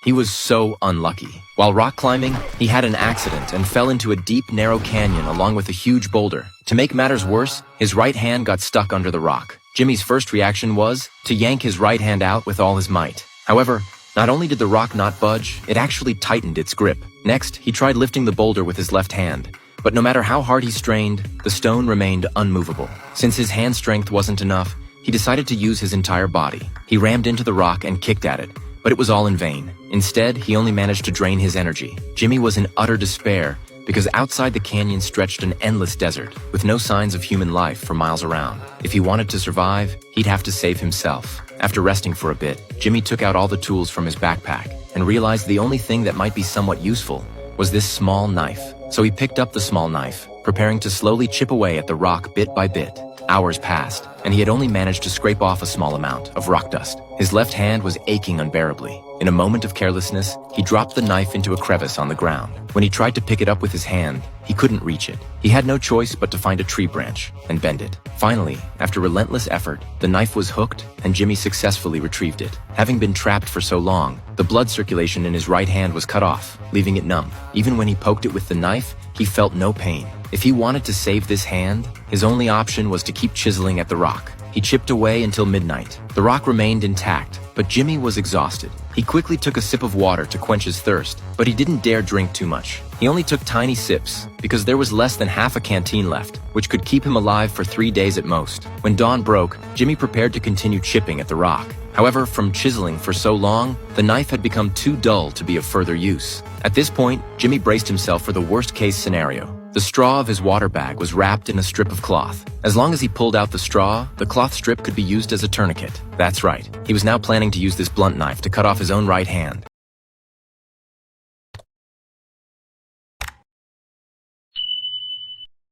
He was so unlucky. While rock climbing, he had an accident and fell into a deep, narrow canyon along with a huge boulder. To make matters worse, his right hand got stuck under the rock. Jimmy's first reaction was to yank his right hand out with all his might. However, not only did the rock not budge, it actually tightened its grip. Next, he tried lifting the boulder with his left hand. But no matter how hard he strained, the stone remained unmovable. Since his hand strength wasn't enough, he decided to use his entire body. He rammed into the rock and kicked at it, but it was all in vain. Instead, he only managed to drain his energy. Jimmy was in utter despair because outside the canyon stretched an endless desert with no signs of human life for miles around. If he wanted to survive, he'd have to save himself. After resting for a bit, Jimmy took out all the tools from his backpack and realized the only thing that might be somewhat useful was this small knife. So he picked up the small knife, preparing to slowly chip away at the rock bit by bit. Hours passed, and he had only managed to scrape off a small amount of rock dust. His left hand was aching unbearably. In a moment of carelessness, he dropped the knife into a crevice on the ground. When he tried to pick it up with his hand, he couldn't reach it. He had no choice but to find a tree branch and bend it. Finally, after relentless effort, the knife was hooked and Jimmy successfully retrieved it. Having been trapped for so long, the blood circulation in his right hand was cut off, leaving it numb. Even when he poked it with the knife, he felt no pain. If he wanted to save this hand, his only option was to keep chiseling at the rock. He chipped away until midnight. The rock remained intact, but Jimmy was exhausted. He quickly took a sip of water to quench his thirst, but he didn't dare drink too much. He only took tiny sips, because there was less than half a canteen left, which could keep him alive for 3 days at most. When dawn broke, Jimmy prepared to continue chipping at the rock. However, from chiseling for so long, the knife had become too dull to be of further use. At this point, Jimmy braced himself for the worst-case scenario. The straw of his water bag was wrapped in a strip of cloth. As long as he pulled out the straw, the cloth strip could be used as a tourniquet. That's right. He was now planning to use this blunt knife to cut off his own right hand.